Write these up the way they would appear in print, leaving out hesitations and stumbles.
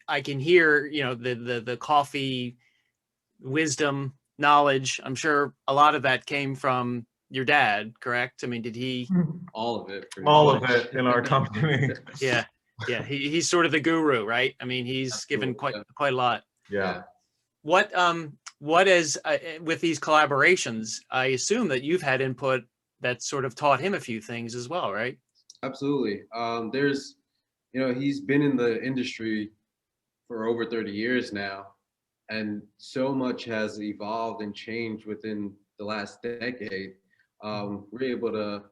I can hear, the coffee wisdom, knowledge. I'm sure a lot of that came from your dad, correct? I mean, did he? All of it. All of it in our company. Yeah. He's sort of the guru, right? I mean, he's given quite a lot. Yeah. What is with these collaborations? I assume that you've had input that sort of taught him a few things as well, right? Absolutely. There's, he's been in the industry for over 30 years now, and so much has evolved and changed within the last decade. We're able to,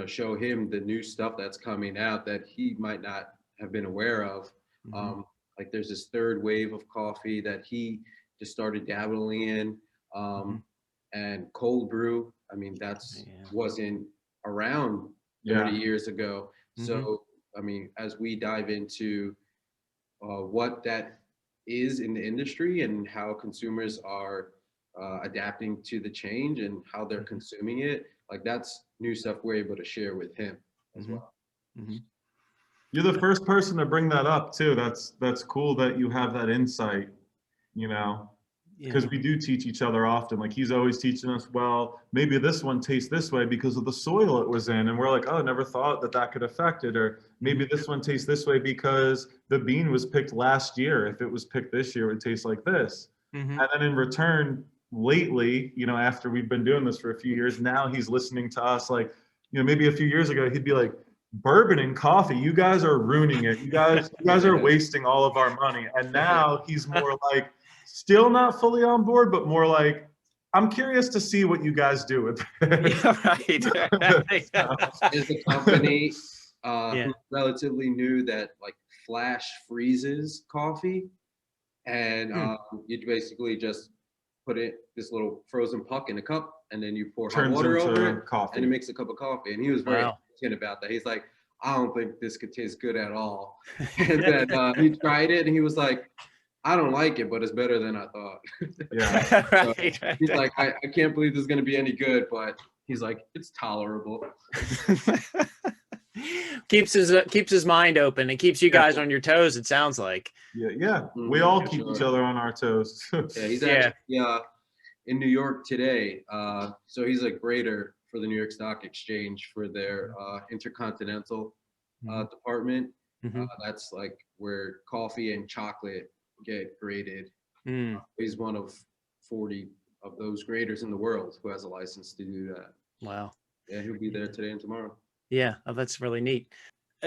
show him the new stuff that's coming out that he might not have been aware of. Like there's this third wave of coffee that he just started dabbling in, and cold brew. I mean, that's wasn't around 30 years ago. So, I mean, as we dive into what that is in the industry and how consumers are adapting to the change and how they're consuming it, like that's new stuff we're able to share with him as well. You're the first person to bring that up too. That's cool that you have that insight, because we do teach each other often. Like he's always teaching us, well, maybe this one tastes this way because of the soil it was in. And we're like, oh, I never thought that could affect it. Or maybe this one tastes this way because the bean was picked last year. If it was picked this year, it would taste like this. And then in return, lately, after we've been doing this for a few years, now he's listening to us. Like, maybe a few years ago, he'd be like, bourbon and coffee, you guys are ruining it. You guys are wasting all of our money. And now he's more like, still not fully on board, but more like, I'm curious to see what you guys do with it. There's a company who's relatively new that like flash freezes coffee, and you basically just put this little frozen puck in a cup, and then you pour hot water over it, and it makes a cup of coffee. And he was very hesitant about that. He's like, I don't think this could taste good at all. And then he tried it, and he was like, I don't like it, but it's better than I thought. He's like, I can't believe this is going to be any good, but he's like, it's tolerable. keeps his mind open and keeps you guys on your toes, it sounds like. We all keep each other on our toes. He's actually in New York today. So he's a grader for the New York Stock Exchange for their intercontinental department. That's like where coffee and chocolate get graded. He's one of 40 of those graders in the world who has a license to do that. Wow. Yeah, he'll be there today and tomorrow. Yeah, that's really neat.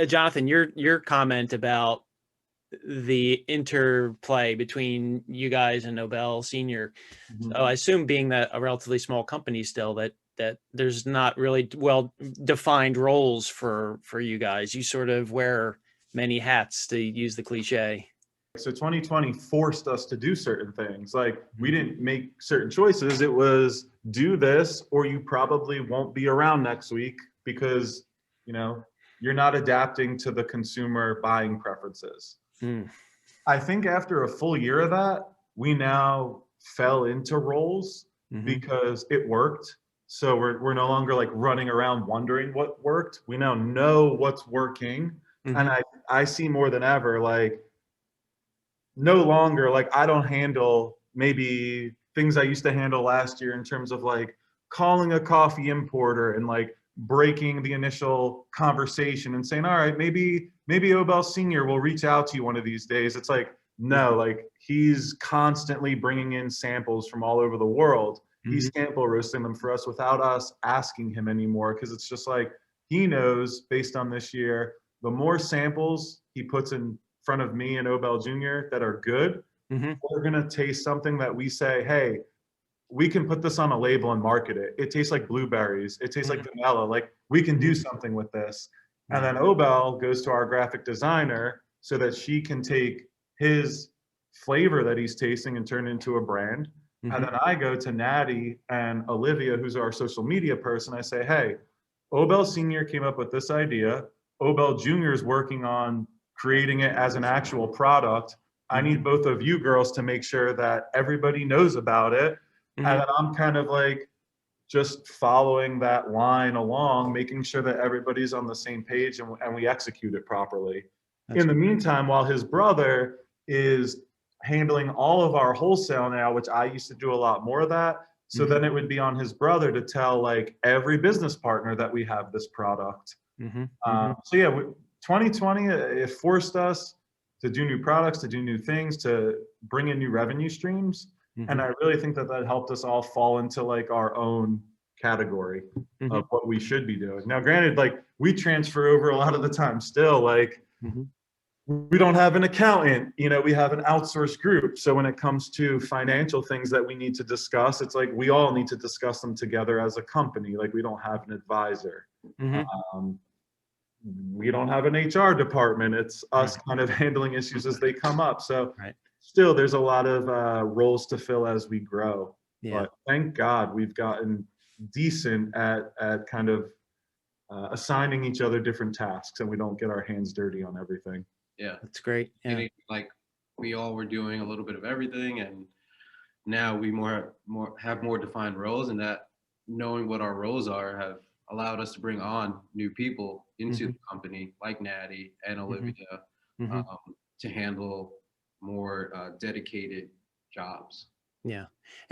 Jonathan, your comment about the interplay between you guys and Obel Senior. So I assume, being that a relatively small company still, that there's not really well defined roles for you guys. You sort of wear many hats, to use the cliche. So 2020 forced us to do certain things. Like we didn't make certain choices. It was do this or you probably won't be around next week because, you're not adapting to the consumer buying preferences. I think after a full year of that, we now fell into roles because it worked. So we're no longer like running around wondering what worked. We now know what's working. And I see more than ever, like, no longer, like, I don't handle maybe things I used to handle last year in terms of like calling a coffee importer and like breaking the initial conversation and saying, all right, maybe Obel Senior will reach out to you one of these days. It's like, no, like he's constantly bringing in samples from all over the world. He's sample roasting them for us without us asking him anymore, because it's just like, he knows based on this year, the more samples he puts in front of me and Obel Jr. that are good, we're gonna taste something that we say, hey, we can put this on a label and market it. It tastes like blueberries. It tastes like vanilla. Like, we can do something with this. And then Obel goes to our graphic designer so that she can take his flavor that he's tasting and turn it into a brand. And then I go to Natty and Olivia, who's our social media person. I say, hey, Obel Senior came up with this idea. Obel Jr. is working on creating it as an actual product. I need both of you girls to make sure that everybody knows about it. And then I'm kind of like just following that line along, making sure that everybody's on the same page and we execute it properly. In the meantime, while his brother is handling all of our wholesale now, which I used to do a lot more of that. So Mhm. then it would be on his brother to tell like every business partner that we have this product. Mhm. So yeah, 2020, it forced us to do new products, to do new things, to bring in new revenue streams. And I really think that that helped us all fall into like our own category of what we should be doing. Now, granted, like we transfer over a lot of the time still, like we don't have an accountant, you know, we have an outsourced group. So when it comes to financial things that we need to discuss, it's like we all need to discuss them together as a company. Like we don't have an advisor. We don't have an HR department. It's us kind of handling issues as they come up. So still there's a lot of roles to fill as we grow. But thank God we've gotten decent at kind of assigning each other different tasks, and we don't get our hands dirty on everything. Yeah, That's great. Yeah. like we all were doing a little bit of everything, and now we have more defined roles, and that knowing what our roles are have allowed us to bring on new people into the company, like Natty and Olivia, to handle more dedicated jobs. Yeah.